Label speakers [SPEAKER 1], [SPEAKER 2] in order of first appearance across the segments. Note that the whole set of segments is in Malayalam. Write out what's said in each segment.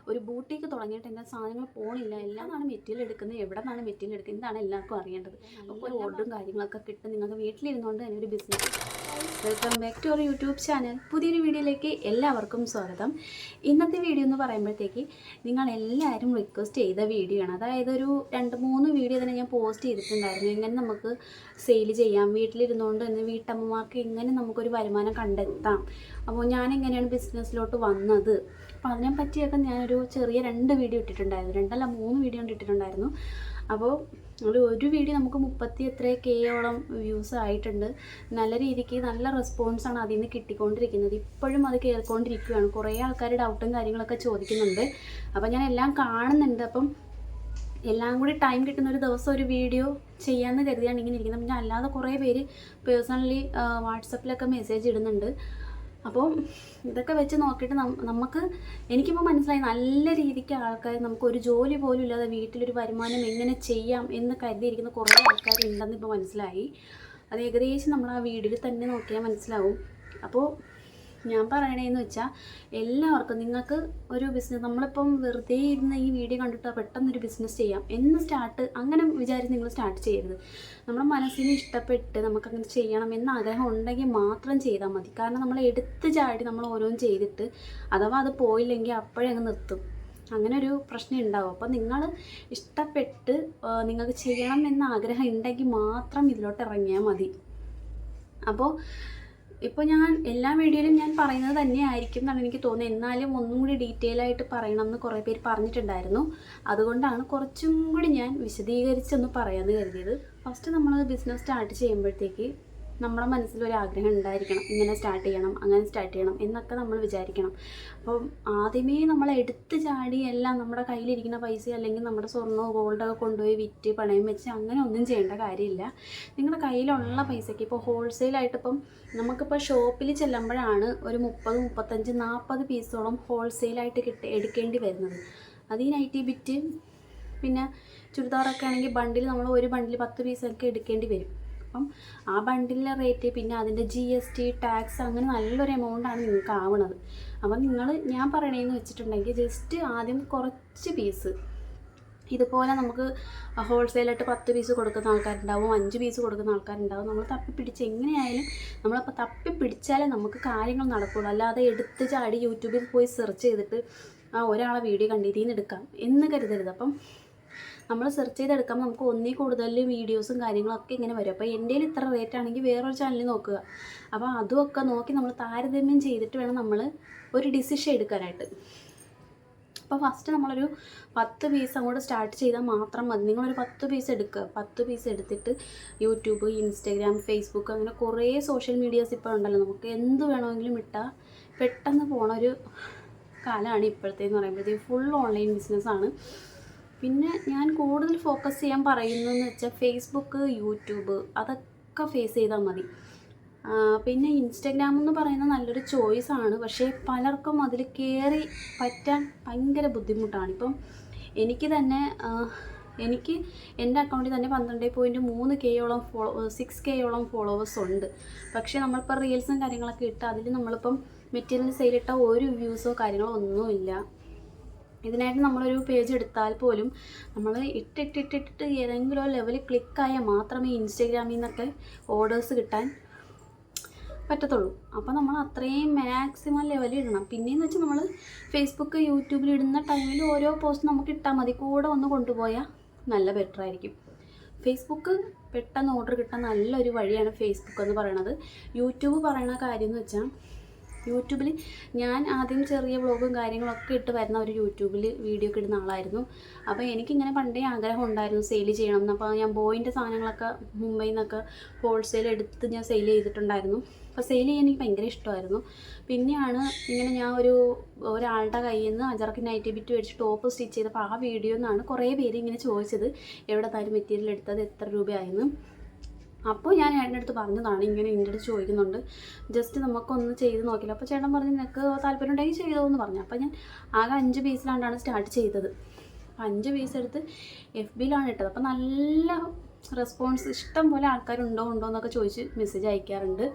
[SPEAKER 1] ഒരു ബൂട്ടിക്ക് തുടങ്ങിയിട്ട് എൻ്റെ സാധനങ്ങൾ പോണില്ല. എല്ലാമാണ് മെറ്റീരിയൽ എടുക്കുന്നത്, എവിടെ നിന്നാണ് മെറ്റീരിയൽ എടുക്കുന്നത്, ഇതാണ് എല്ലാവർക്കും അറിയേണ്ടത്. അപ്പോൾ ഒരു ഓർഡറും കാര്യങ്ങളൊക്കെ കിട്ടും. നിങ്ങൾക്ക് വീട്ടിലിരുന്നുകൊണ്ട് തന്നെ ഒരു business. Welcome back to our YouTube channel. പുതിയൊരു വീഡിയോയിലേക്ക് എല്ലാവർക്കും സ്വാഗതം. ഇന്നത്തെ വീഡിയോ എന്ന് പറയുമ്പോഴത്തേക്ക് നിങ്ങളെല്ലാവരും റിക്വസ്റ്റ് ചെയ്ത വീഡിയോ ആണ്. അതായത് ഒരു 2-3 വീഡിയോ തന്നെ ഞാൻ പോസ്റ്റ് ചെയ്തിട്ടുണ്ടായിരുന്നു. എങ്ങനെ നമുക്ക് സെയിൽ ചെയ്യാം, വീട്ടിലിരുന്നുകൊണ്ട് തന്നെ വീട്ടമ്മമാർക്ക് എങ്ങനെ നമുക്കൊരു വരുമാനം കണ്ടെത്താം, അപ്പോൾ ഞാൻ എങ്ങനെയാണ് ബിസിനസ്സിലോട്ട് വന്നത്, അപ്പോൾ അതിനെ പറ്റിയൊക്കെ ഞാനൊരു ചെറിയ 2 വീഡിയോ ഇട്ടിട്ടുണ്ടായിരുന്നു. 2 അല്ല 3 വീഡിയോ ഇട്ടിട്ടുണ്ടായിരുന്നു. അപ്പോൾ ഒരു വീഡിയോ നമുക്ക് 30 വ്യൂസ് ആയിട്ടുണ്ട്. നല്ല രീതിക്ക് നല്ല റെസ്പോൺസാണ് അതിൽ നിന്ന് കിട്ടിക്കൊണ്ടിരിക്കുന്നത്. ഇപ്പോഴും അത് കേൾക്കൊണ്ടിരിക്കുകയാണ്. കുറേ ആൾക്കാർ ഡൗട്ടും കാര്യങ്ങളൊക്കെ ചോദിക്കുന്നുണ്ട്. അപ്പോൾ ഞാൻ എല്ലാം കാണുന്നുണ്ട്. അപ്പം എല്ലാം കൂടി ടൈം കിട്ടുന്ന ഒരു ദിവസം ഒരു വീഡിയോ ചെയ്യാമെന്ന് കരുതിയാണ് ഇങ്ങനെ ഇരിക്കുന്നത്. പിന്നെ അല്ലാതെ കുറേ പേര് പേഴ്സണലി വാട്സപ്പിലൊക്കെ മെസ്സേജ് ഇടുന്നുണ്ട്. അപ്പോൾ ഇതൊക്കെ വെച്ച് നോക്കിയിട്ട് എനിക്കിപ്പോൾ മനസ്സിലായി, നല്ല രീതിക്ക് ആൾക്കാർ നമുക്കൊരു ജോലി പോലും ഇല്ലാതെ വീട്ടിലൊരു വരുമാനം എങ്ങനെ ചെയ്യാം എന്ന് കരുതിയിരിക്കുന്ന കുറേ ആൾക്കാരുണ്ടെന്ന് ഇപ്പോൾ മനസ്സിലായി. അത് ഏകദേശം നമ്മൾ ആ വീഡിയോയിൽ തന്നെ നോക്കിയാൽ മനസ്സിലാവും. അപ്പോൾ ഞാൻ പറയണതെന്ന് വെച്ചാൽ എല്ലാവർക്കും നിങ്ങൾക്ക് ഒരു ബിസിനസ്, നമ്മളിപ്പം വെറുതെ ഇരുന്ന് ഈ വീഡിയോ കണ്ടിട്ട് പെട്ടെന്നൊരു ബിസിനസ് ചെയ്യാം എന്ന് അങ്ങനെ വിചാരിച്ച് നിങ്ങൾ സ്റ്റാർട്ട് ചെയ്യരുത്. നമ്മുടെ മനസ്സിന് ഇഷ്ടപ്പെട്ട് നമുക്കങ്ങനെ ചെയ്യണം എന്ന ആഗ്രഹം ഉണ്ടെങ്കിൽ മാത്രം ചെയ്താൽ മതി. കാരണം നമ്മൾ എടുത്ത് ചാടി നമ്മൾ ഓരോന്നും ചെയ്തിട്ട് അഥവാ അത് പോയില്ലെങ്കിൽ അപ്പോഴേ അങ്ങ് നിർത്തും. അങ്ങനെ ഒരു പ്രശ്നം ഉണ്ടാവും. അപ്പോൾ നിങ്ങൾ ഇഷ്ടപ്പെട്ട് നിങ്ങൾക്ക് ചെയ്യണം എന്ന ആഗ്രഹം ഉണ്ടെങ്കിൽ മാത്രം ഇതിലോട്ട് ഇറങ്ങിയാൽ മതി. അപ്പോൾ ഇപ്പോൾ ഞാൻ എല്ലാ വീഡിയോയിലും ഞാൻ പറയുന്നത് തന്നെയായിരിക്കും എന്നാണ് എനിക്ക് തോന്നുന്നത്. എന്നാലും ഒന്നും കൂടി ഡീറ്റെയിൽ ആയിട്ട് പറയണം എന്ന് കുറേ പേര് പറഞ്ഞിട്ടുണ്ടായിരുന്നു. അതുകൊണ്ടാണ് കുറച്ചും കൂടി ഞാൻ വിശദീകരിച്ചൊന്ന് പറയാമെന്ന് കരുതിയത്. ഫസ്റ്റ് നമ്മൾ ബിസിനസ് സ്റ്റാർട്ട് ചെയ്യുമ്പോഴത്തേക്ക് നമ്മുടെ മനസ്സിലൊരാഗ്രഹം ഉണ്ടായിരിക്കണം, ഇങ്ങനെ സ്റ്റാർട്ട് ചെയ്യണം, അങ്ങനെ സ്റ്റാർട്ട് ചെയ്യണം എന്നൊക്കെ നമ്മൾ വിചാരിക്കണം. അപ്പം ആദ്യമേ നമ്മൾ എടുത്ത് ചാടി എല്ലാം നമ്മുടെ കയ്യിലിരിക്കുന്ന പൈസ അല്ലെങ്കിൽ നമ്മുടെ സ്വർണ്ണമോ ഗോൾഡൊക്കെ കൊണ്ടുപോയി വിറ്റ് പണയം വെച്ച് അങ്ങനെ ഒന്നും ചെയ്യേണ്ട കാര്യമില്ല. നിങ്ങളുടെ കയ്യിലുള്ള പൈസയ്ക്ക് ഇപ്പോൾ ഹോൾസെയിലായിട്ട് ഇപ്പം നമുക്കിപ്പോൾ ഷോപ്പിൽ ചെല്ലുമ്പോഴാണ് ഒരു 30, 35, 40 പീസോളം ഹോൾസെയിലായിട്ട് എടുക്കേണ്ടി വരുന്നത്. അത് ഈ നൈറ്റി ബിറ്റ് പിന്നെ ചുരിദാറൊക്കെ ആണെങ്കിൽ ബണ്ടിൽ നമ്മൾ ഒരു ബണ്ടിൽ 10 പീസൊക്കെ എടുക്കേണ്ടി വരും. അപ്പം ആ ബണ്ടിലെ റേറ്റ് പിന്നെ അതിൻ്റെ GST ടാക്സ് അങ്ങനെ നല്ലൊരു എമൗണ്ടാണ് നിങ്ങൾക്ക് ആവണത്. അപ്പം ഞാൻ പറയണതെന്ന് വെച്ചിട്ടുണ്ടെങ്കിൽ ജസ്റ്റ് ആദ്യം കുറച്ച് പീസ് ഇതുപോലെ നമുക്ക് ഹോൾസെയിലായിട്ട് 10 പീസ് കൊടുക്കുന്ന ആൾക്കാരുണ്ടാവും, 5 പീസ് കൊടുക്കുന്ന ആൾക്കാരുണ്ടാവും. നമ്മൾ തപ്പിപ്പിടിച്ച് എങ്ങനെയായാലും നമ്മളപ്പോൾ തപ്പിപ്പിടിച്ചാലേ നമുക്ക് കാര്യങ്ങൾ നടക്കുള്ളൂ. അല്ലാതെ എടുത്ത് ചാടി യൂട്യൂബിൽ പോയി സെർച്ച് ചെയ്തിട്ട് ഒരാളെ വീഡിയോ കണ്ടിട്ട് എടുക്കാം എന്ന് കരുതരുത്. അപ്പം നമ്മൾ സെർച്ച് ചെയ്തെടുക്കുമ്പോൾ നമുക്ക് ഒന്നിൽ കൂടുതൽ വീഡിയോസും കാര്യങ്ങളൊക്കെ ഇങ്ങനെ വരും. അപ്പോൾ എൻ്റെ ഇത്ര റേറ്റ് ആണെങ്കിൽ വേറൊരു ചാനലിൽ നോക്കുക. അപ്പോൾ അതുമൊക്കെ നോക്കി നമ്മൾ താരതമ്യം ചെയ്തിട്ട് വേണം നമ്മൾ ഒരു ഡിസിഷൻ എടുക്കാനായിട്ട്. അപ്പോൾ ഫസ്റ്റ് നമ്മളൊരു 10 പീസ് അങ്ങോട്ട് സ്റ്റാർട്ട് ചെയ്താൽ മാത്രം മതി. നിങ്ങളൊരു 10 പീസ് എടുക്കുക. 10 പീസ് എടുത്തിട്ട് യൂട്യൂബ്, ഇൻസ്റ്റഗ്രാം, ഫേസ്ബുക്ക് അങ്ങനെ കുറേ സോഷ്യൽ മീഡിയാസ് ഇപ്പോൾ ഉണ്ടല്ലോ. നമുക്ക് എന്ത് വേണമെങ്കിലും ഇട്ടാൽ പെട്ടെന്ന് പോണൊരു കാലമാണ് ഇപ്പോഴത്തേന്ന് പറയുമ്പോഴത്തേക്ക്. ഫുൾ ഓൺലൈൻ ബിസിനസ്സാണ്. പിന്നെ ഞാൻ കൂടുതൽ ഫോക്കസ് ചെയ്യാൻ പറയുന്നതെന്ന് വെച്ചാൽ ഫേസ്ബുക്ക്, യൂട്യൂബ് അതൊക്കെ ഫേസ് ചെയ്താൽ മതി. പിന്നെ ഇൻസ്റ്റഗ്രാം എന്ന് പറയുന്നത് നല്ലൊരു ചോയ്സാണ്. പക്ഷേ പലർക്കും അതിൽ കയറി പറ്റാൻ ഭയങ്കര ബുദ്ധിമുട്ടാണ്. ഇപ്പം എനിക്ക് എൻ്റെ അക്കൗണ്ടിൽ തന്നെ 12.3K 6K ഫോളോവേഴ്സ് ഉണ്ട്. പക്ഷേ നമ്മളിപ്പോൾ റീൽസും കാര്യങ്ങളൊക്കെ ഇട്ട് അതിൽ നമ്മളിപ്പം മെറ്റീരിയൽ സെയിലിട്ട ഒരു വ്യൂസോ കാര്യങ്ങളോ ഒന്നുമില്ല. ഇതിനായിട്ട് നമ്മളൊരു പേജ് എടുത്താൽ പോലും നമ്മൾ ഇട്ടിട്ട് ഏതെങ്കിലും ഒരു ലെവലിൽ ക്ലിക്കായാൽ മാത്രമേ ഇൻസ്റ്റഗ്രാമിൽ നിന്നൊക്കെ ഓർഡേഴ്സ് കിട്ടാൻ പറ്റത്തുള്ളൂ. അപ്പോൾ നമ്മൾ അത്രയും മാക്സിമം ലെവലിൽ ഇടണം. പിന്നെയെന്ന് വെച്ചാൽ നമ്മൾ ഫേസ്ബുക്ക്, യൂട്യൂബിൽ ഇടുന്ന ടൈമിൽ ഓരോ പോസ്റ്റ് നമുക്ക് ഇട്ടാൽ മതി. കൂടെ ഒന്ന് കൊണ്ടുപോയാൽ നല്ല ബെറ്റർ ആയിരിക്കും. ഫേസ്ബുക്ക് പെട്ടെന്ന് ഓർഡർ കിട്ടാൻ നല്ലൊരു വഴിയാണ് ഫേസ്ബുക്ക് എന്ന് പറയുന്നത്. യൂട്യൂബ് പറയുന്ന കാര്യം എന്ന് വെച്ചാൽ യൂട്യൂബിൽ ഞാൻ ആദ്യം ചെറിയ വ്ളോഗും കാര്യങ്ങളൊക്കെ ഇട്ട് വരുന്ന ഒരു യൂട്യൂബിൽ വീഡിയോ ഒക്കെ ഇടുന്ന ആളായിരുന്നു. അപ്പോൾ എനിക്കിങ്ങനെ പണ്ടേ ആഗ്രഹം ഉണ്ടായിരുന്നു സെയിൽ ചെയ്യണം എന്ന്. അപ്പോൾ ഞാൻ ബോയിൻ്റെ സാധനങ്ങളൊക്കെ മുംബൈയിൽ നിന്നൊക്കെ ഹോൾസെയിൽ എടുത്ത് ഞാൻ സെയിൽ ചെയ്തിട്ടുണ്ടായിരുന്നു. അപ്പോൾ സെയിൽ ചെയ്യാൻ എനിക്ക് ഭയങ്കര ഇഷ്ടമായിരുന്നു. പിന്നെയാണ് ഇങ്ങനെ ഞാൻ ഒരാളുടെ കയ്യിൽ നിന്ന് അജറക്ക് നൈറ്റി ബിറ്റ് മേടിച്ച് ടോപ്പ് സ്റ്റിച്ച് ചെയ്തപ്പോൾ ആ വീഡിയോ എന്നാണ് കുറേ പേര് ഇങ്ങനെ ചോദിച്ചത്, എവിടെ താനും മെറ്റീരിയൽ എടുത്തത്, എത്ര രൂപയായിരുന്നു. അപ്പോൾ ഞാൻ ചേട്ടൻ്റെ അടുത്ത് പറഞ്ഞതാണ്, ഇങ്ങനെ എൻ്റെ അടുത്ത് ചോദിക്കുന്നുണ്ട്, ജസ്റ്റ് നമുക്കൊന്ന് ചെയ്ത് നോക്കില്ല. അപ്പോൾ ചേട്ടൻ പറഞ്ഞു നിനക്ക് താല്പര്യം ഉണ്ടെങ്കിൽ ചെയ്തോ എന്ന് പറഞ്ഞു. അപ്പോൾ ഞാൻ ആകെ 5 പീസിലാണ്ടാണ് സ്റ്റാർട്ട് ചെയ്തത്. 5 പീസ് എടുത്ത് FBയിലാണ് ഇട്ടത്. അപ്പോൾ നല്ല റെസ്പോൺസ് ഇഷ്ടം പോലെ ആൾക്കാരുണ്ടോ എന്നൊക്കെ ചോദിച്ച് മെസ്സേജ് അയക്കാറുണ്ട്.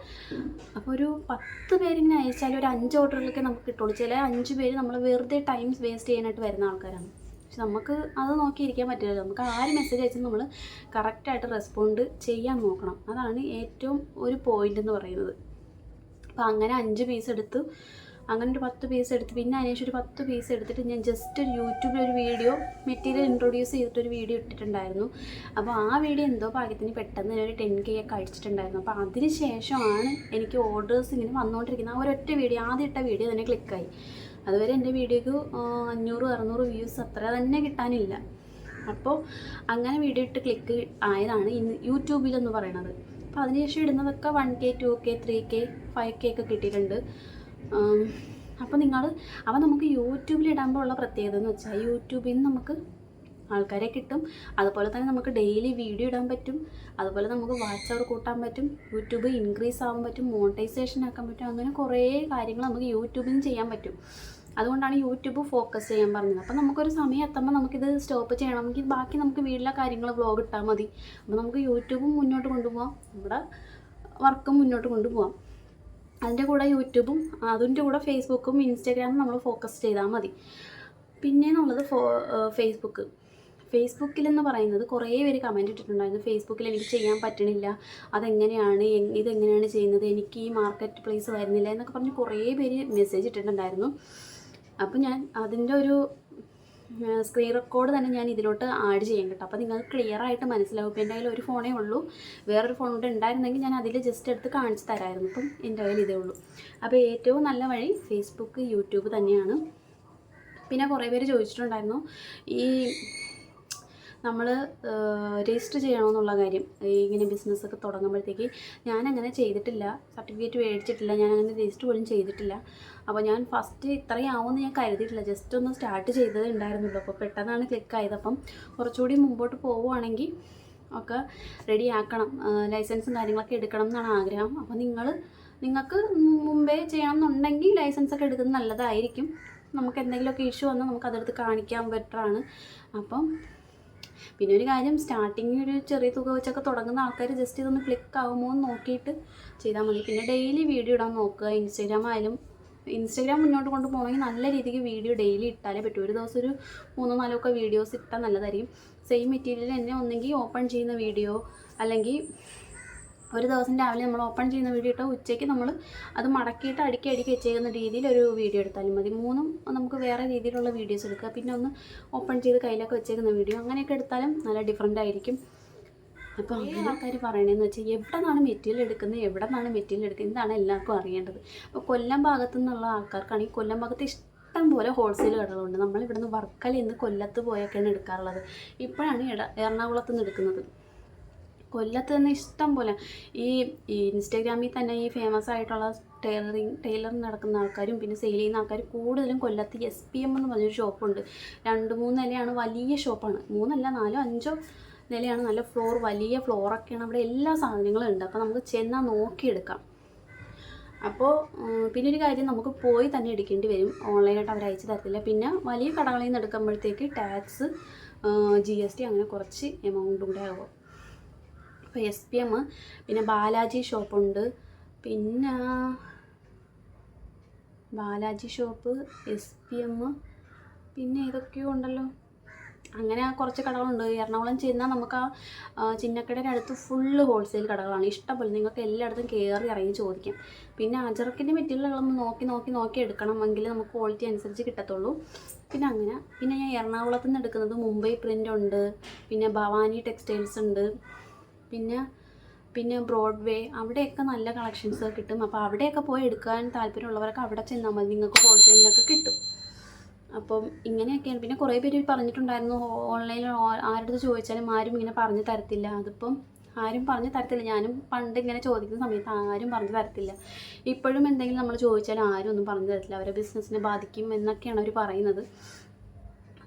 [SPEAKER 1] അപ്പോൾ ഒരു 10 പേരിങ്ങനെ അയച്ചാൽ ഒരു 5 ഓർഡറുകളൊക്കെ നമുക്ക് കിട്ടുള്ളൂ. ചില 5 പേര് നമ്മൾ വെറുതെ ടൈം വേസ്റ്റ് ചെയ്യാനായിട്ട് വരുന്ന ആൾക്കാരാണ്. പക്ഷെ നമുക്ക് അത് നോക്കിയിരിക്കാൻ പറ്റില്ല. നമുക്ക് ആര് മെസ്സേജ് അയച്ചാൽ നമ്മൾ കറക്റ്റായിട്ട് റെസ്പോണ്ട് ചെയ്യാൻ നോക്കണം. അതാണ് ഏറ്റവും ഒരു പോയിൻ്റ് എന്ന് പറയുന്നത്. അപ്പോൾ അങ്ങനെ 5 പീസ് എടുത്ത്, അങ്ങനെ ഒരു 10 പീസ് എടുത്ത്, പിന്നെ അതിനുശേഷം ഒരു 10 പീസ് എടുത്തിട്ട് ഞാൻ ജസ്റ്റ് ഒരു യൂട്യൂബിലൊരു വീഡിയോ മെറ്റീരിയൽ ഇൻട്രൊഡ്യൂസ് ചെയ്തിട്ടൊരു വീഡിയോ ഇട്ടിട്ടുണ്ടായിരുന്നു. അപ്പോൾ ആ വീഡിയോ എന്തോ ഭാഗ്യത്തിന് പെട്ടെന്ന് ഒരു 10K ഒക്കെ അടിച്ചിട്ടുണ്ടായിരുന്നു. അപ്പോൾ അതിന് ശേഷമാണ് എനിക്ക് ഓർഡേഴ്സ് ഇങ്ങനെ വന്നുകൊണ്ടിരിക്കുന്നത്. ആ ഒരൊറ്റ വീഡിയോ, ആദ്യം ഇട്ട വീഡിയോ തന്നെ ക്ലിക്കായി. അതുവരെ എൻ്റെ വീഡിയോക്ക് 500-600 വ്യൂസ് അത്ര തന്നെ കിട്ടാനില്ല. അപ്പോൾ അങ്ങനെ വീഡിയോ ഇട്ട് ക്ലിക്ക് ആയതാണ് ഇന്ന് യൂട്യൂബിലെന്ന് പറയണത്. അപ്പോൾ അതിനുശേഷം ഇടുന്നതൊക്കെ 1K 2K 3K 5K ഒക്കെ കിട്ടിയിട്ടുണ്ട്. അപ്പോൾ നമുക്ക് യൂട്യൂബിൽ ഇടുമ്പോൾ ഉള്ള പ്രത്യേകത എന്ന് വെച്ചാൽ യൂട്യൂബിൽ നിന്ന് നമുക്ക് ആൾക്കാരെ കിട്ടും. അതുപോലെ തന്നെ നമുക്ക് ഡെയിലി വീഡിയോ ഇടാൻ പറ്റും. അതുപോലെ നമുക്ക് വാച്ച് അവർ കൂട്ടാൻ പറ്റും. യൂട്യൂബ് ഇൻക്രീസ് ആവാൻ പറ്റും, മോണിറ്റൈസേഷൻ ആക്കാൻ പറ്റും. അങ്ങനെ കുറേ കാര്യങ്ങൾ നമുക്ക് യൂട്യൂബിൽ നിന്ന് ചെയ്യാൻ പറ്റും. അതുകൊണ്ടാണ് യൂട്യൂബ് ഫോക്കസ് ചെയ്യാൻ പറഞ്ഞത്. അപ്പോൾ നമുക്കൊരു സമയം എത്തുമ്പോൾ നമുക്കിത് സ്റ്റോപ്പ് ചെയ്യണമെങ്കിൽ ബാക്കി നമുക്ക് വീട്ടിലെ കാര്യങ്ങൾ വ്ലോഗ് ഇട്ടാൽ മതി. അപ്പോൾ നമുക്ക് യൂട്യൂബും മുന്നോട്ട് കൊണ്ടുപോകാം, നമ്മുടെ വർക്കും മുന്നോട്ട് കൊണ്ടുപോകാം. അതിൻ്റെ കൂടെ യൂട്യൂബും അതിൻ്റെ കൂടെ ഫേസ്ബുക്കും ഇൻസ്റ്റാഗ്രാമും നമ്മൾ ഫോക്കസ് ചെയ്താൽ മതി. പിന്നെയെന്നുള്ളത് ഫേസ്ബുക്കിലെന്ന് പറയുന്നത് കുറേ പേര് കമൻറ്റ് ഇട്ടിട്ടുണ്ടായിരുന്നു. ഫേസ്ബുക്കിൽ എനിക്ക് ചെയ്യാൻ പറ്റണില്ല, അതെങ്ങനെയാണ്, ഇതെങ്ങനെയാണ് ചെയ്യുന്നത്, എനിക്ക് ഈ മാർക്കറ്റ് പ്ലേസ് വരുന്നില്ല എന്നൊക്കെ പറഞ്ഞ് കുറേ പേര് മെസ്സേജ് ഇട്ടിട്ടുണ്ടായിരുന്നു. അപ്പോൾ ഞാൻ അതിൻ്റെ ഒരു സ്ക്രീൻ റെക്കോർഡ് തന്നെ ഞാൻ ഇതിലോട്ട് ആഡ് ചെയ്യാൻ കേട്ടോ. അപ്പോൾ നിങ്ങൾക്ക് ക്ലിയർ ആയിട്ട് മനസ്സിലാവും. ഇപ്പോൾ എൻ്റെ കയ്യിൽ ഒരു ഫോണേ ഉള്ളൂ, വേറൊരു ഫോൺ കൂടെ ഉണ്ടായിരുന്നെങ്കിൽ ഞാൻ അതിൽ ജസ്റ്റ് എടുത്ത് കാണിച്ച് തരാമായിരുന്നു. ഇപ്പം എൻ്റെ കയ്യിൽ ഇതേ ഉള്ളൂ. അപ്പോൾ ഏറ്റവും നല്ല വഴി ഫേസ്ബുക്ക്, യൂട്യൂബ് തന്നെയാണ്. പിന്നെ കുറേ പേര് ചോദിച്ചിട്ടുണ്ടായിരുന്നു ഈ നമ്മൾ രജിസ്റ്റർ ചെയ്യണമെന്നുള്ള കാര്യം. ഇങ്ങനെ ബിസിനസ്സൊക്കെ തുടങ്ങുമ്പോഴത്തേക്ക് ഞാനങ്ങനെ ചെയ്തിട്ടില്ല, സർട്ടിഫിക്കറ്റ് മേടിച്ചിട്ടില്ല, ഞാനങ്ങനെ രജിസ്റ്റർ പോലും ചെയ്തിട്ടില്ല. അപ്പോൾ ഞാൻ ഫസ്റ്റ് ഇത്രയും ആവുമെന്ന് ഞാൻ കരുതിയിട്ടില്ല, ജസ്റ്റ് ഒന്ന് സ്റ്റാർട്ട് ചെയ്തതേ ഉണ്ടായിരുന്നുള്ളൂ. അപ്പോൾ പെട്ടെന്നാണ് ക്ലിക്കായത്. അപ്പം കുറച്ചുകൂടി മുമ്പോട്ട് പോവുകയാണെങ്കിൽ ഒക്കെ റെഡി ആക്കണം, ലൈസൻസും കാര്യങ്ങളൊക്കെ എടുക്കണം എന്നാണ് ആഗ്രഹം. അപ്പോൾ നിങ്ങൾക്ക് മുമ്പേ ചെയ്യണം എന്നുണ്ടെങ്കിൽ ലൈസൻസൊക്കെ എടുക്കുന്നത് നല്ലതായിരിക്കും. നമുക്ക് എന്തെങ്കിലുമൊക്കെ ഇഷ്യൂ വന്നാൽ നമുക്ക് അതെടുത്ത് കാണിക്കാൻ ബെറ്ററാണ്. അപ്പം പിന്നെ ഒരു കാര്യം, സ്റ്റാർട്ടിങ് ഒരു ചെറിയ തുക വെച്ചൊക്കെ തുടങ്ങുന്ന ആൾക്കാർ ജസ്റ്റ് ഇതൊന്ന് ക്ലിക്ക് ആകുമോ എന്ന് നോക്കിയിട്ട് ചെയ്താൽ മതി. പിന്നെ ഡെയിലി വീഡിയോ ഇടാൻ നോക്കുക. ഇൻസ്റ്റാഗ്രാം മുന്നോട്ട് കൊണ്ടുപോകണമെങ്കിൽ നല്ല രീതിക്ക് വീഡിയോ ഡെയിലി ഇട്ടാലേ പറ്റൂ. ഒരു ദിവസം ഒരു 3-4 ഒക്കെ വീഡിയോസ് ഇട്ടാൽ നല്ലതായിരിക്കും. സെയിം മെറ്റീരിയൽ തന്നെ ഒന്നെങ്കിൽ ഓപ്പൺ ചെയ്യുന്ന വീഡിയോ, അല്ലെങ്കിൽ ഒരു ദിവസം രാവിലെ നമ്മൾ ഓപ്പൺ ചെയ്യുന്ന വീഡിയോ ഇട്ടാൽ ഉച്ചയ്ക്ക് നമ്മൾ അത് മടക്കിയിട്ട് അടുക്കി വെച്ചേക്കുന്ന രീതിയിൽ ഒരു വീഡിയോ എടുത്താലും മതി. 3 നമുക്ക് വേറെ രീതിയിലുള്ള വീഡിയോസ് എടുക്കുക. പിന്നെ ഒന്ന് ഓപ്പൺ ചെയ്ത് കയ്യിലൊക്കെ വെച്ചേക്കുന്ന വീഡിയോ, അങ്ങനെയൊക്കെ എടുത്താലും നല്ല ഡിഫറെൻ്റ് ആയിരിക്കും. അപ്പോൾ അങ്ങനെ ആൾക്കാർ പറയണതെന്ന് വെച്ചാൽ എവിടെ നിന്നാണ് മെറ്റീരിയൽ എടുക്കുന്നത്, ഇതാണ് എല്ലാവർക്കും അറിയേണ്ടത്. അപ്പോൾ കൊല്ലം ഭാഗത്തു നിന്നുള്ള ആൾക്കാർക്കാണെങ്കിൽ കൊല്ലം ഭാഗത്ത് ഇഷ്ടം പോലെ ഹോൾസെയിൽ കടകളുണ്ട്. നമ്മളിവിടെ നിന്ന് വർക്കലയിൽ നിന്ന് കൊല്ലത്ത് പോയൊക്കെയാണ് എടുക്കാറുള്ളത്. ഇപ്പോഴാണ് എറണാകുളത്ത് നിന്ന് എടുക്കുന്നത്. കൊല്ലത്ത് തന്നെ ഇഷ്ടം പോലെ ഈ ഇൻസ്റ്റാഗ്രാമിൽ തന്നെ ഈ ഫേമസ് ആയിട്ടുള്ള ടൈലറിങ് നടക്കുന്ന ആൾക്കാരും പിന്നെ സെയിൽ ചെയ്യുന്ന ആൾക്കാർ കൂടുതലും കൊല്ലത്ത് SPM എന്ന് പറഞ്ഞൊരു ഷോപ്പുണ്ട്. 2-3 നിലയാണ്, വലിയ ഷോപ്പാണ്. 3 അല്ല 4-5 നിലയാണ്, നല്ല വലിയ ഫ്ലോറൊക്കെയാണ്. അവിടെ എല്ലാ സാധനങ്ങളും ഉണ്ട്. അപ്പോൾ നമുക്ക് ചെന്നാൽ നോക്കിയെടുക്കാം. അപ്പോൾ പിന്നെ ഒരു കാര്യം, നമുക്ക് പോയി തന്നെ എടുക്കേണ്ടി വരും, ഓൺലൈനായിട്ട് അവർ അയച്ചു തരത്തില്ല. പിന്നെ വലിയ കടകളിൽ നിന്ന് എടുക്കുമ്പോഴത്തേക്ക് ടാക്സ്, GST അങ്ങനെ കുറച്ച് എമൗണ്ട് കൂടെ ആകും. അപ്പോൾ SPM, പിന്നെ ബാലാജി ഷോപ്പുണ്ട്, പിന്നെ ബാലാജി ഷോപ്പ്, SPM, പിന്നെ ഏതൊക്കെയോ ഉണ്ടല്ലോ, അങ്ങനെ കുറച്ച് കടകളുണ്ട്. എറണാകുളം ചെന്നാൽ നമുക്ക് ആ ചിന്നക്കടയുടെ അടുത്ത് ഫുള്ള് ഹോൾസെയിൽ കടകളാണ്, ഇഷ്ടംപോലെ. നിങ്ങൾക്ക് എല്ലായിടത്തും കയറി ഇറങ്ങി ചോദിക്കാം. പിന്നെ അജറക്കിൻ്റെ മെറ്റീരിയലുകളൊന്ന് നോക്കി എടുക്കണമെങ്കിൽ നമുക്ക് ക്വാളിറ്റി അനുസരിച്ച് കിട്ടത്തുള്ളൂ. പിന്നെ ഞാൻ എറണാകുളത്ത് നിന്ന് എടുക്കുന്നത് മുംബൈ പ്രിൻ്റ് ഉണ്ട്, പിന്നെ ഭവാനി ടെക്സ്റ്റൈൽസ് ഉണ്ട്, പിന്നെ ബ്രോഡ്വേ, അവിടെയൊക്കെ നല്ല കളക്ഷൻസ് കിട്ടും. അപ്പോൾ അവിടെയൊക്കെ പോയി എടുക്കാൻ താല്പര്യമുള്ളവരൊക്കെ അവിടെ ചെന്നാൽ മതി, നിങ്ങൾക്ക് ഹോൾസെയിലിനൊക്കെ കിട്ടും. അപ്പം ഇങ്ങനെയൊക്കെയാണ്. പിന്നെ കുറേ പേര് പറഞ്ഞിട്ടുണ്ടായിരുന്നു ഓൺലൈനിൽ ആരുടെ ചോദിച്ചാലും ആരും ഇങ്ങനെ പറഞ്ഞു തരത്തില്ല. അതിപ്പം ആരും പറഞ്ഞു തരത്തില്ല. ഞാനും പണ്ട് ഇങ്ങനെ ചോദിക്കുന്ന സമയത്ത് ആരും പറഞ്ഞു തരത്തില്ല. ഇപ്പോഴും എന്തെങ്കിലും നമ്മൾ ചോദിച്ചാലും ആരും ഒന്നും പറഞ്ഞു തരത്തില്ല. അവരെ ബിസിനസ്സിനെ ബാധിക്കും എന്നൊക്കെയാണ് അവർ പറയുന്നത്.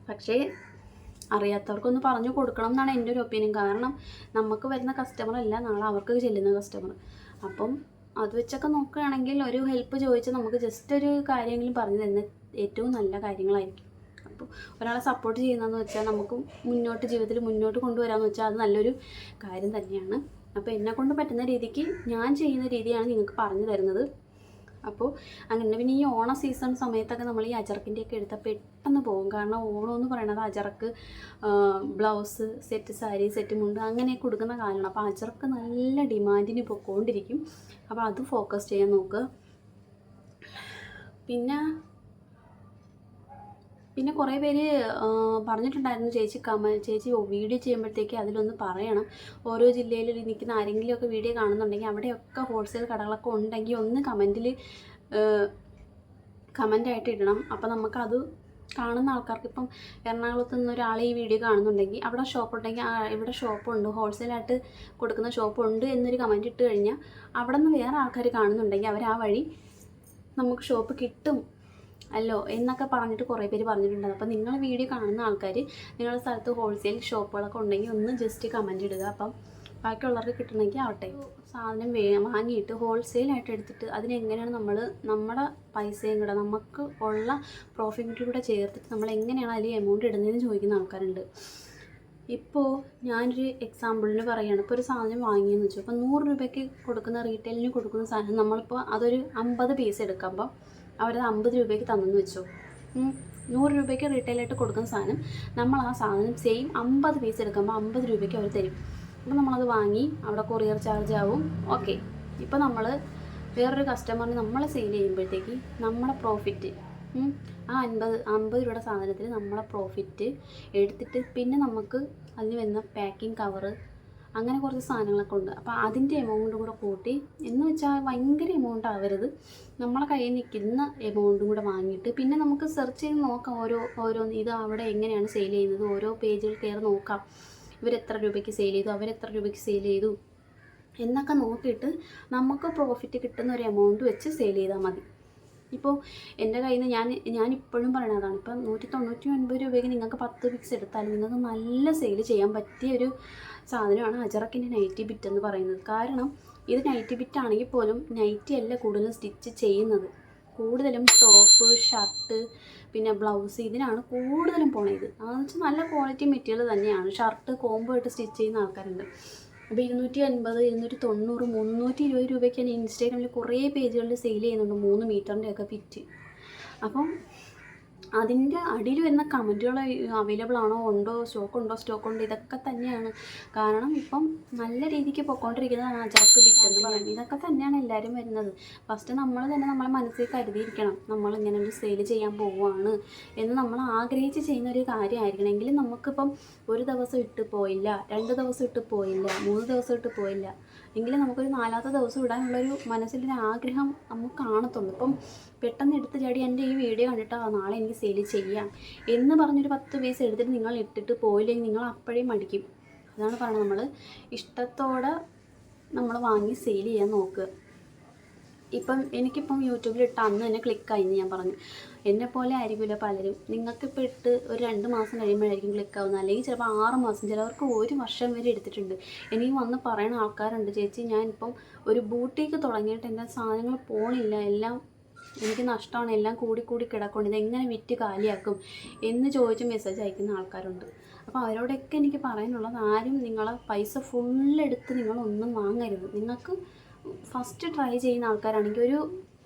[SPEAKER 1] പക്ഷേ അറിയാത്തവർക്കൊന്ന് പറഞ്ഞു കൊടുക്കണം എന്നാണ് എൻ്റെ ഒരു ഒപ്പീനിയൻ. കാരണം നമുക്ക് വരുന്ന കസ്റ്റമറല്ല നാളെ അവർക്ക് ചെല്ലുന്ന കസ്റ്റമർ. അപ്പം അത് വെച്ചൊക്കെ നോക്കുകയാണെങ്കിൽ ഒരു ഹെൽപ്പ് ചോദിച്ചാൽ നമുക്ക് ജസ്റ്റ് ഒരു കാര്യമെങ്കിലും പറഞ്ഞു തരുന്ന ഏറ്റവും നല്ല കാര്യങ്ങളായിരിക്കും. ഇപ്പോൾ ഒരാളെ സപ്പോർട്ട് ചെയ്യുന്നതെന്ന് വെച്ചാൽ നമുക്ക് ജീവിതത്തിൽ മുന്നോട്ട് കൊണ്ടുവരാമെന്ന് വെച്ചാൽ അത് നല്ലൊരു കാര്യം തന്നെയാണ്. അപ്പോൾ എന്നെക്കൊണ്ട് പറ്റുന്ന രീതിക്ക് ഞാൻ ചെയ്യുന്ന രീതിയാണ് നിങ്ങൾക്ക് പറഞ്ഞു തരുന്നത്. അപ്പോൾ അങ്ങനെ പിന്നെ ഈ ഓണ സീസൺ സമയത്തൊക്കെ നമ്മൾ ഈ അജർക്കിൻ്റെയൊക്കെ എടുത്താൽ പെട്ടെന്ന് പോകും. കാരണം ഓണം എന്ന് പറയുന്നത് അജർക്ക് ബ്ലൗസ്, സെറ്റ് സാരി, സെറ്റ് മുണ്ട് അങ്ങനെയൊക്കെ കൊടുക്കുന്ന കാലമാണ്. അപ്പോൾ അജർക്ക് നല്ല ഡിമാൻഡിന് പൊയ്ക്കൊണ്ടിരിക്കും. അപ്പോൾ അത് ഫോക്കസ് ചെയ്യാൻ നോക്കുക. പിന്നെ കുറേ പേര് പറഞ്ഞിട്ടുണ്ടായിരുന്നു ചേച്ചി വീഡിയോ ചെയ്യുമ്പോഴത്തേക്ക് അതിലൊന്ന് പറയണം, ഓരോ ജില്ലയിൽ നിൽക്കുന്ന ആരെങ്കിലുമൊക്കെ വീഡിയോ കാണുന്നുണ്ടെങ്കിൽ അവിടെയൊക്കെ ഹോൾസെയിൽ കടകളൊക്കെ ഉണ്ടെങ്കിൽ ഒന്ന് കമൻ്റായിട്ട് ഇടണം. അപ്പോൾ നമുക്കത് കാണുന്ന ആൾക്കാർക്ക്, ഇപ്പം എറണാകുളത്ത് നിന്ന് ഒരാൾ ഈ വീഡിയോ കാണുന്നുണ്ടെങ്കിൽ അവിടെ ഷോപ്പുണ്ടെങ്കിൽ ഇവിടെ ഷോപ്പുണ്ട്, ഹോൾസെയിലായിട്ട് കൊടുക്കുന്ന ഷോപ്പുണ്ട് എന്നൊരു കമൻറ്റ് ഇട്ട് കഴിഞ്ഞാൽ അവിടെ നിന്ന് വേറെ ആൾക്കാർ കാണുന്നുണ്ടെങ്കിൽ അവർ ആ വഴി നമുക്ക് ഷോപ്പ് കിട്ടും അല്ലോ എന്നൊക്കെ പറഞ്ഞിട്ട് കുറേ പേര് പറഞ്ഞിട്ടുണ്ട്. അപ്പോൾ നിങ്ങൾ വീഡിയോ കാണുന്ന ആൾക്കാർ നിങ്ങളുടെ സ്ഥലത്ത് ഹോൾസെയിൽ ഷോപ്പുകളൊക്കെ ഉണ്ടെങ്കിൽ ഒന്ന് ജസ്റ്റ് കമൻറ്റ് ഇടുക. അപ്പം ബാക്കിയുള്ളവർക്ക് കിട്ടണമെങ്കിൽ ആവട്ടെ. സാധനം വാങ്ങിയിട്ട് ഹോൾസെയിലായിട്ട് എടുത്തിട്ട് അതിനെങ്ങനെയാണ് നമ്മുടെ പൈസയും കൂടെ നമുക്ക് ഉള്ള പ്രോഫിറ്റും കൂടെ ചേർത്തിട്ട് നമ്മൾ എങ്ങനെയാണ് അതിൽ എമൗണ്ട് ഇടുന്നതെന്ന് ചോദിക്കുന്ന ആൾക്കാരുണ്ട്. ഇപ്പോൾ ഞാനൊരു എക്സാമ്പിളിന് പറയുകയാണ്. ഇപ്പോൾ ഒരു സാധനം വാങ്ങിയെന്ന് വെച്ചു, അപ്പോൾ 100 രൂപയ്ക്ക് കൊടുക്കുന്ന റീറ്റെയിലിന് കൊടുക്കുന്ന സാധനം നമ്മളിപ്പോൾ അതൊരു 50 പീസ് എടുക്കുമ്പോൾ അവരത് 50 രൂപയ്ക്ക് തന്നെന്ന് വെച്ചോ. 100 രൂപയ്ക്ക് റീറ്റെയിലായിട്ട് കൊടുക്കുന്ന സാധനം നമ്മൾ ആ സാധനം സെയിം 50 പീസ് എടുക്കുമ്പോൾ 50 രൂപയ്ക്ക് അവർ തരും. അപ്പോൾ നമ്മളത് വാങ്ങി അവിടെ കൊറിയർ ചാർജ് ആവും. ഓക്കെ, ഇപ്പോൾ നമ്മൾ വേറൊരു കസ്റ്റമറിന് നമ്മൾ സെയിൽ ചെയ്യുമ്പോഴത്തേക്ക് നമ്മുടെ പ്രോഫിറ്റ് ആ 50 രൂപയുടെ സാധനത്തിൽ നമ്മളെ പ്രോഫിറ്റ് എടുത്തിട്ട് പിന്നെ നമുക്ക് അതിന് വരുന്ന പാക്കിംഗ് കവറ് അങ്ങനെ കുറച്ച് സാധനങ്ങളൊക്കെ ഉണ്ട്. അപ്പോൾ അതിൻ്റെ എമൗണ്ട് കൂടെ കൂട്ടി എന്ന് വെച്ചാൽ ഭയങ്കര എമൗണ്ട് ആവരുത്, നമ്മളെ കയ്യിൽ നിൽക്കുന്ന എമൗണ്ടും കൂടെ വാങ്ങിയിട്ട് പിന്നെ നമുക്ക് സെർച്ച് ചെയ്ത് നോക്കാം ഓരോന്ന് ഇത് അവിടെ എങ്ങനെയാണ് സെയിൽ ചെയ്യുന്നത്, ഓരോ പേജുകൾ കയറി നോക്കാം, ഇവരെത്ര രൂപയ്ക്ക് സെയിൽ ചെയ്തു, അവരെത്ര രൂപയ്ക്ക് സെയിൽ ചെയ്തു എന്നൊക്കെ നോക്കിയിട്ട് നമുക്ക് പ്രോഫിറ്റ് കിട്ടുന്ന ഒരു എമൗണ്ട് വെച്ച് സെയിൽ ചെയ്താൽ മതി. ഇപ്പോൾ എൻ്റെ കയ്യിൽ നിന്ന് ഞാൻ ഇപ്പോഴും പറയണതാണ്, ഇപ്പം 199 രൂപയ്ക്ക് നിങ്ങൾക്ക് 10 പിക്സ് എടുത്താലും നിങ്ങൾക്ക് നല്ല സെയിൽ ചെയ്യാൻ പറ്റിയൊരു സാധനമാണ് അജറക്കിൻ്റെ നൈറ്റി ബിറ്റ് എന്ന് പറയുന്നത്. കാരണം ഇത് നൈറ്റി ബിറ്റ് ആണെങ്കിൽ പോലും നൈറ്റി അല്ല കൂടുതലും സ്റ്റിച്ച് ചെയ്യുന്നത്, കൂടുതലും ടോപ്പ്, ഷർട്ട്, പിന്നെ ബ്ലൗസ് ഇതിനാണ് കൂടുതലും പോണത്. അതെന്ന് വെച്ചാൽ നല്ല ക്വാളിറ്റി മെറ്റീരിയൽ തന്നെയാണ്. ഷർട്ട് കോംബോ ആയിട്ട് സ്റ്റിച്ച് ചെയ്യുന്ന ആൾക്കാരുണ്ട്. അപ്പോൾ 250, 290, 320 രൂപയ്ക്ക് തന്നെ ഇൻസ്റ്റാഗ്രാമിൽ കുറേ പേജുകളിൽ സെയിൽ ചെയ്യുന്നുണ്ട് 3 മീറ്ററിൻ്റെയൊക്കെ ഫിറ്റ്. അപ്പം അതിൻ്റെ അടിയിൽ വരുന്ന കമൻറ്റുകൾ അവൈലബിൾ ആണോ, സ്റ്റോക്ക് ഉണ്ടോ ഇതൊക്കെ തന്നെയാണ്. കാരണം ഇപ്പം നല്ല രീതിക്ക് പോയിക്കൊണ്ടിരിക്കുന്നതാണ് അജർക്ക് ബിറ്റ് എന്ന് പറയുന്നത്. ഇതൊക്കെ തന്നെയാണ് എല്ലാവരും വരുന്നത്. ഫസ്റ്റ് നമ്മൾ തന്നെ നമ്മളെ മനസ്സിൽ കരുതിയിരിക്കണം, നമ്മളിങ്ങനെ ഒരു സെയിൽ ചെയ്യാൻ പോവുകയാണ് എന്ന് നമ്മൾ ആഗ്രഹിച്ച് ചെയ്യുന്ന ഒരു കാര്യമായിരിക്കണം. എങ്കിലും നമുക്കിപ്പം ഒരു ദിവസം ഇട്ട് പോയില്ല, 2 ദിവസം ഇട്ട് പോയില്ല, 3 ദിവസം ഇട്ട് പോയില്ല എങ്കിലും നമുക്കൊരു 4ാമത്തെ ദിവസം ഇടാനുള്ളൊരു മനസ്സിലൊരു ആഗ്രഹം നമുക്ക് കാണത്തുള്ളൂ. ഇപ്പം പെട്ടെന്ന് എടുത്ത് ചാടി എൻ്റെ ഈ വീഡിയോ കണ്ടിട്ട് നാളെ എനിക്ക് സെയിൽ ചെയ്യാം എന്ന് പറഞ്ഞൊരു 10 പീസ് എടുത്തിട്ട് നിങ്ങൾ ഇട്ടിട്ട് പോയില്ലെങ്കിൽ നിങ്ങൾ അപ്പോഴേ മടിക്കും. അതാണ് പറഞ്ഞത്, നമ്മൾ ഇഷ്ടത്തോടെ നമ്മൾ വാങ്ങി സെയിൽ ചെയ്യാൻ നോക്കുക. എനിക്കിപ്പം യൂട്യൂബിലിട്ട് അന്ന് തന്നെ ക്ലിക്കായിന്ന് ഞാൻ പറഞ്ഞു. എന്നെപ്പോലെ ആയിരിക്കില്ല പലരും, നിങ്ങൾക്കിപ്പോൾ ഇട്ട് ഒരു 2 മാസം കഴിയുമ്പോഴായിരിക്കും ക്ലിക്കാവുന്നത്, അല്ലെങ്കിൽ ചിലപ്പോൾ 6 മാസം, ചിലവർക്ക് 1 വർഷം വരെ എടുത്തിട്ടുണ്ട്. എനിക്ക് വന്ന് പറയുന്ന ആൾക്കാരുണ്ട്, ചേച്ചി ഞാനിപ്പം ഒരു ബൂട്ടീക്ക് തുടങ്ങിയിട്ട് എൻ്റെ സാധനങ്ങൾ പോണില്ല, എല്ലാം എനിക്ക് നഷ്ടമാണ്, എല്ലാം കൂടി കിടക്കൊണ്ട്, ഇതെങ്ങനെ വിറ്റ് കാലിയാക്കും എന്ന് ചോദിച്ച് മെസ്സേജ് അയക്കുന്ന ആൾക്കാരുണ്ട്. അപ്പോൾ അവരോടൊക്കെ എനിക്ക് പറയാനുള്ളത്, ആരും നിങ്ങളെ പൈസ ഫുള്ളെടുത്ത് നിങ്ങളൊന്നും വാങ്ങരുത്. നിങ്ങൾക്ക് ഫസ്റ്റ് ട്രൈ ചെയ്യുന്ന ആൾക്കാരാണെങ്കിൽ ഒരു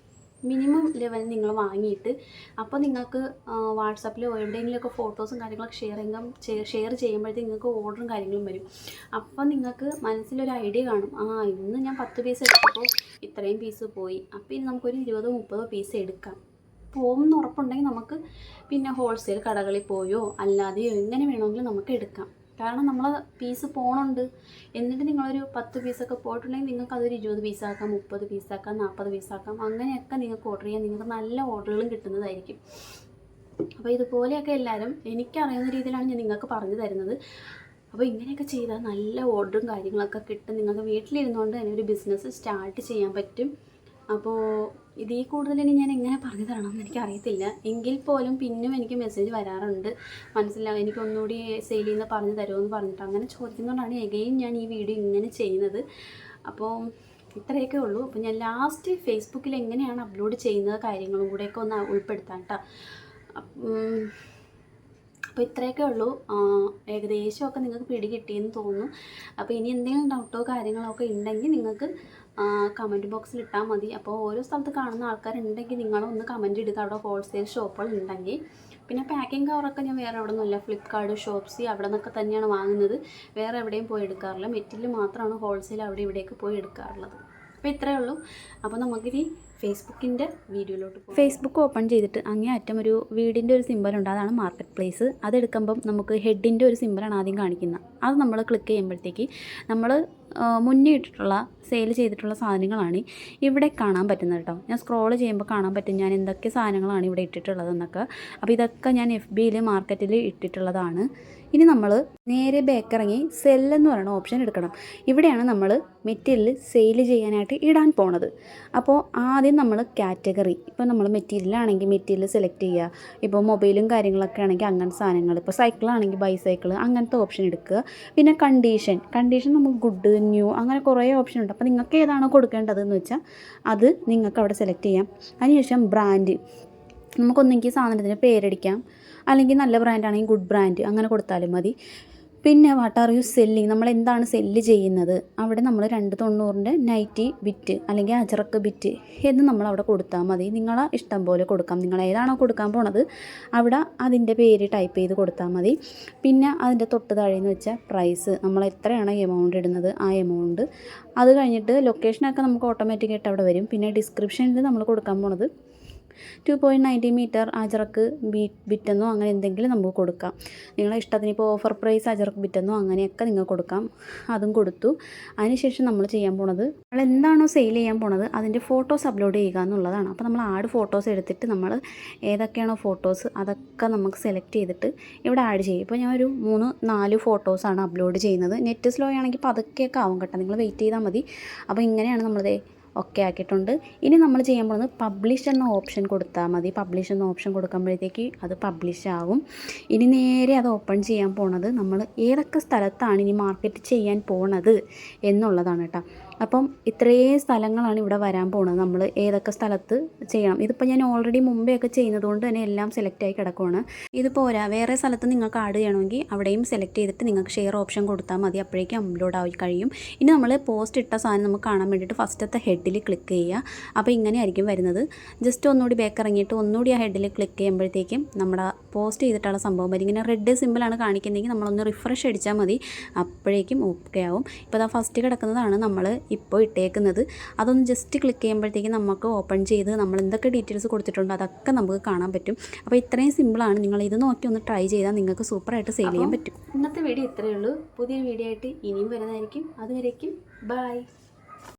[SPEAKER 1] മിനിമം ലെവൽ നിങ്ങൾ വാങ്ങിയിട്ട് അപ്പോൾ നിങ്ങൾക്ക് വാട്സാപ്പിലോ എവിടെയെങ്കിലുമൊക്കെ ഫോട്ടോസും കാര്യങ്ങളൊക്കെ ഷെയർ ചെയ്യുമ്പോഴത്തേക്ക് നിങ്ങൾക്ക് ഓർഡറും കാര്യങ്ങളും വരും. അപ്പോൾ നിങ്ങൾക്ക് മനസ്സിലൊരു ഐഡിയ കാണും, ഇന്ന് ഞാൻ 10 പീസ് എടുത്തപ്പോൾ ഇത്രയും പീസ് പോയി, അപ്പോൾ ഇനി നമുക്കൊരു 20-30 പീസ് എടുക്കാം. പോകുമെന്ന് ഉറപ്പുണ്ടെങ്കിൽ നമുക്ക് പിന്നെ ഹോൾസെയിൽ കടകളിൽ പോയോ അല്ലാതെയോ എങ്ങനെ വേണമെങ്കിലും നമുക്ക് എടുക്കാം. കാരണം നമ്മൾ പീസ് പോണുണ്ട്. എന്നിട്ട് നിങ്ങളൊരു 10 പീസൊക്കെ പോയിട്ടുണ്ടെങ്കിൽ നിങ്ങൾക്ക് അതൊരു 20 പീസാക്കാം, 30 പീസാക്കാം, 40 പീസാക്കാം. അങ്ങനെയൊക്കെ നിങ്ങൾക്ക് ഓർഡർ ചെയ്യാൻ നിങ്ങൾക്ക് നല്ല ഓർഡറുകളും കിട്ടുന്നതായിരിക്കും. അപ്പോൾ ഇതുപോലെയൊക്കെ എല്ലാവരും എനിക്കറിയുന്ന രീതിയിലാണ് ഞാൻ നിങ്ങൾക്ക് പറഞ്ഞു തരുന്നത്. അപ്പോൾ ഇങ്ങനെയൊക്കെ ചെയ്താൽ നല്ല ഓർഡറും കാര്യങ്ങളൊക്കെ കിട്ടും. നിങ്ങൾക്ക് വീട്ടിലിരുന്നുകൊണ്ട് തന്നെ ഒരു ബിസിനസ് സ്റ്റാർട്ട് ചെയ്യാൻ പറ്റും. അപ്പോൾ ഇതിൽ കൂടുതൽ ഇനി ഞാൻ എങ്ങനെ പറഞ്ഞു തരണമെന്ന് എനിക്കറിയത്തില്ല. എങ്കിൽ പോലും പിന്നും എനിക്ക് മെസ്സേജ് വരാറുണ്ട്, മനസ്സിലാവും എനിക്കൊന്നുകൂടി സെയിൽ ചെയ്യുന്ന പറഞ്ഞു തരുമോ പറഞ്ഞിട്ട്. അങ്ങനെ ചോദിക്കുന്നതുകൊണ്ടാണ് എഗെയിൻ ഞാൻ ഈ വീഡിയോ ഇങ്ങനെ ചെയ്യുന്നത്. അപ്പോൾ ഇത്രയൊക്കെ ഉള്ളൂ. അപ്പോൾ ഞാൻ ലാസ്റ്റ് ഫേസ്ബുക്കിൽ എങ്ങനെയാണ് അപ്ലോഡ് ചെയ്യുന്നത് കാര്യങ്ങളും കൂടെയൊക്കെ ഒന്ന് ഉൾപ്പെടുത്താം കേട്ടോ. അപ്പോൾ ഇത്രയൊക്കെ ഉള്ളൂ. ഏകദേശമൊക്കെ നിങ്ങൾക്ക് പിടി കിട്ടിയെന്ന് തോന്നുന്നു. അപ്പോൾ ഇനി എന്തെങ്കിലും ഡൗട്ടോ കാര്യങ്ങളോ ഒക്കെ ഉണ്ടെങ്കിൽ നിങ്ങൾക്ക് കമൻറ്റ് ബോക്സിൽ ഇട്ടാൽ മതി. അപ്പോൾ ഓരോ സ്ഥലത്ത് കാണുന്ന ആൾക്കാരുണ്ടെങ്കിൽ നിങ്ങളൊന്ന് കമൻറ്റ് ഇടുക അവിടെ ഹോൾസെയിൽ ഷോപ്പുകൾ ഉണ്ടെങ്കിൽ. പിന്നെ പാക്കിംഗ് കവറൊക്കെ ഞാൻ വേറെ എവിടെ നിന്നുമില്ല, ഫ്ലിപ്കാർട്ട്, ഷോപ്സി അവിടെ നിന്നൊക്കെ തന്നെയാണ് വാങ്ങുന്നത്. വേറെ എവിടെയും പോയി എടുക്കാറില്ല. മെറ്റീരിയൽ മാത്രമാണ് ഹോൾസെയിൽ അവിടെ ഇവിടെയൊക്കെ പോയി എടുക്കാറുള്ളത്. അപ്പോൾ ഇത്രയേ ഉള്ളൂ. അപ്പോൾ നമുക്കിനി ഫേസ്ബുക്കിൻ്റെ വീഡിയോയിലോട്ട് പോകും. ഫേസ്ബുക്ക് ഓപ്പൺ ചെയ്തിട്ട് അങ്ങേ അറ്റം ഒരു വീടിൻ്റെ ഒരു സിമ്പലുണ്ട്, അതാണ് മാർക്കറ്റ് പ്ലേസ്. അതെടുക്കുമ്പം നമുക്ക് ഹെഡിൻ്റെ ഒരു സിമ്പലാണ് ആദ്യം കാണിക്കുന്നത്. അത് നമ്മൾ ക്ലിക്ക് ചെയ്യുമ്പോഴത്തേക്ക് നമ്മൾ മുന്നേ ഇട്ടിട്ടുള്ള സെയിൽ ചെയ്തിട്ടുള്ള സാധനങ്ങളാണ് ഇവിടെ കാണാൻ പറ്റുന്നത് കേട്ടോ. ഞാൻ സ്ക്രോൾ ചെയ്യുമ്പോൾ കാണാൻ പറ്റും ഞാൻ എന്തൊക്കെ സാധനങ്ങളാണ് ഇവിടെ ഇട്ടിട്ടുള്ളതെന്നൊക്കെ. അപ്പോൾ ഇതൊക്കെ ഞാൻ FBയിൽ മാർക്കറ്റിൽ ഇട്ടിട്ടുള്ളതാണ്. ഇനി നമ്മൾ നേരെ ബാക്കിറങ്ങി സെല്ലെന്ന് പറയുന്ന ഓപ്ഷൻ എടുക്കണം. ഇവിടെയാണ് നമ്മൾ മെറ്റീരിയൽ സെയിൽ ചെയ്യാനായിട്ട് ഇടാൻ പോണത്. അപ്പോൾ ആദ്യം നമ്മൾ കാറ്റഗറി, ഇപ്പോൾ നമ്മൾ മെറ്റീരിയലാണെങ്കിൽ മെറ്റീരിയൽ സെലക്ട് ചെയ്യുക. ഇപ്പോൾ മൊബൈലും കാര്യങ്ങളൊക്കെ ആണെങ്കിൽ അങ്ങനത്തെ സാധനങ്ങൾ, ഇപ്പോൾ സൈക്കിളാണെങ്കിൽ ബൈസൈക്കിൾ അങ്ങനത്തെ ഓപ്ഷൻ എടുക്കുക. പിന്നെ കണ്ടീഷൻ നമുക്ക് ഗുഡ്, ന്യൂ അങ്ങനെ കുറേ ഓപ്ഷൻ ഉണ്ട്. അപ്പോൾ നിങ്ങൾക്ക് ഏതാണോ കൊടുക്കേണ്ടതെന്ന് വെച്ചാൽ അത് നിങ്ങൾക്ക് അവിടെ സെലക്ട് ചെയ്യാം. അതിനുശേഷം ബ്രാൻഡ്, നമുക്കൊന്നെങ്കിൽ സാധനത്തിന് പേരടിക്കാം, അല്ലെങ്കിൽ നല്ല ബ്രാൻഡാണെങ്കിൽ ഗുഡ് ബ്രാൻഡ് അങ്ങനെ കൊടുത്താലും മതി. പിന്നെ വാട്ട് ആർ യു സെല്ലിങ്, നമ്മൾ എന്താണ് സെല്ല് ചെയ്യുന്നത്, അവിടെ നമ്മൾ 290 നൈറ്റി ബിറ്റ് അല്ലെങ്കിൽ അജറക്ക് ബിറ്റ് എന്ന് നമ്മൾ അവിടെ കൊടുത്താൽ മതി. നിങ്ങളെ ഇഷ്ടം പോലെ കൊടുക്കാം. നിങ്ങൾ ഏതാണോ കൊടുക്കാൻ പോണത് അവിടെ അതിൻ്റെ പേര് ടൈപ്പ് ചെയ്ത് കൊടുത്താൽ മതി. പിന്നെ അതിൻ്റെ തൊട്ട് താഴെയെന്ന് വെച്ചാൽ പ്രൈസ്, നമ്മൾ എത്രയാണോ എമൗണ്ട് ഇടുന്നത് ആ എമൗണ്ട്. അത് കഴിഞ്ഞിട്ട് ലൊക്കേഷനൊക്കെ നമുക്ക് ഓട്ടോമാറ്റിക്കായിട്ട് അവിടെ വരും. പിന്നെ ഡിസ്ക്രിപ്ഷനിൽ നമ്മൾ കൊടുക്കാൻ പോണത് 2.90 മീറ്റർ അജറക്ക് ബിറ്റെന്നോ അങ്ങനെ എന്തെങ്കിലും നമുക്ക് കൊടുക്കാം. നിങ്ങളെ ഇഷ്ടത്തിന് ഇപ്പോൾ ഓഫർ പ്രൈസ് അജറക്ക് ബിറ്റെന്നോ അങ്ങനെയൊക്കെ നിങ്ങൾക്ക് കൊടുക്കാം. അതും കൊടുത്തു. അതിനുശേഷം നമ്മൾ ചെയ്യാൻ പോണത്, നമ്മൾ എന്താണോ സെയിൽ ചെയ്യാൻ പോണത് അതിൻ്റെ ഫോട്ടോസ് അപ്ലോഡ് ചെയ്യുക എന്നുള്ളതാണ്. അപ്പോൾ നമ്മൾ ആഡ് ഫോട്ടോസ് എടുത്തിട്ട് നമ്മൾ ഏതൊക്കെയാണോ ഫോട്ടോസ് അതൊക്കെ നമുക്ക് സെലക്ട് ചെയ്തിട്ട് ഇവിടെ ആഡ് ചെയ്യും. ഇപ്പോൾ ഞാൻ ഒരു 3-4 ഫോട്ടോസാണ് അപ്ലോഡ് ചെയ്യുന്നത്. നെറ്റ് സ്ലോ ആണെങ്കിൽ പതുക്കെയൊക്കെ ആവും കേട്ടോ, നിങ്ങൾ വെയിറ്റ് ചെയ്താൽ മതി. അപ്പോൾ ഇങ്ങനെയാണ് നമ്മളിത് ഒക്കെ ആക്കിയിട്ടുണ്ട്. ഇനി നമ്മൾ ചെയ്യാൻ പോകുന്നത് പബ്ലിഷ് എന്ന ഓപ്ഷൻ കൊടുത്താൽ മതി. പബ്ലിഷ് എന്ന ഓപ്ഷൻ കൊടുക്കുമ്പോഴത്തേക്ക് അത് പബ്ലിഷ് ആവും. ഇനി നേരെ അത് ഓപ്പൺ ചെയ്യാൻ പോണത് നമ്മൾ ഏതൊക്കെ സ്ഥലത്താണ് ഇനി മാർക്കറ്റ് ചെയ്യാൻ പോണത് എന്നുള്ളതാണ് കേട്ടോ. അപ്പം ഇത്രയും സ്ഥലങ്ങളാണ് ഇവിടെ വരാൻ പോകുന്നത്. നമ്മൾ ഏതൊക്കെ സ്ഥലത്ത് ചെയ്യണം, ഇതിപ്പോൾ ഞാൻ ഓൾറെഡി മുമ്പേ ഒക്കെ ചെയ്യുന്നത് കൊണ്ട് തന്നെ എല്ലാം സെലക്ട് ആയി കിടക്കുവാണ്. ഇത് പോരാ, വേറെ സ്ഥലത്ത് നിങ്ങൾക്ക് ആഡ് ചെയ്യണമെങ്കിൽ അവിടെയും സെലക്ട് ചെയ്തിട്ട് നിങ്ങൾക്ക് ഷെയർ ഓപ്ഷൻ കൊടുത്താൽ മതി. അപ്പോഴേക്കും അപ്ലോഡ് ആയി കഴിയും. ഇനി നമ്മൾ പോസ്റ്റ് ഇട്ട സാധനം നമുക്ക് കാണാൻ വേണ്ടിയിട്ട് ഫസ്റ്റത്തെ ഹെഡിൽ ക്ലിക്ക് ചെയ്യുക. അപ്പോൾ ഇങ്ങനെ ആയിരിക്കും വരുന്നത്. ജസ്റ്റ് ഒന്നുകൂടി ബാക്ക് ഇറങ്ങിയിട്ട് ഒന്നുകൂടി ആ ഹെഡിൽ ക്ലിക്ക് ചെയ്യുമ്പോഴത്തേക്കും നമ്മുടെ പോസ്റ്റ് ചെയ്തിട്ടുള്ള സംഭവം വരും. ഇങ്ങനെ റെഡ് സിമ്പിളാണ് കാണിക്കുന്നതെങ്കിൽ നമ്മളൊന്ന് റിഫ്രഷ് അടിച്ചാൽ മതി, അപ്പോഴേക്കും ഓക്കെ ആവും. ഇപ്പോൾ അതാ ഫസ്റ്റ് കിടക്കുന്നതാണ് നമ്മൾ ഇപ്പോൾ ഇട്ടേക്കുന്നത്. അതൊന്ന് ജസ്റ്റ് ക്ലിക്ക് ചെയ്യുമ്പോഴത്തേക്കും നമുക്ക് ഓപ്പൺ ചെയ്ത് നമ്മൾ എന്തൊക്കെ ഡീറ്റെയിൽസ് കൊടുത്തിട്ടുണ്ടോ അതൊക്കെ നമുക്ക് കാണാൻ പറ്റും. അപ്പോൾ ഇത്രയും സിമ്പിളാണ്. നിങ്ങൾ ഇത് നോക്കി ഒന്ന് ട്രൈ ചെയ്താൽ നിങ്ങൾക്ക് സൂപ്പറായിട്ട് സെയിൽ ചെയ്യാൻ പറ്റും. ഇന്നത്തെ വീഡിയോ ഇത്രയേ ഉള്ളൂ. പുതിയ വീഡിയോ ആയിട്ട് ഇനിയും വരുന്നതായിരിക്കും. അതുവരേക്കും ബൈ.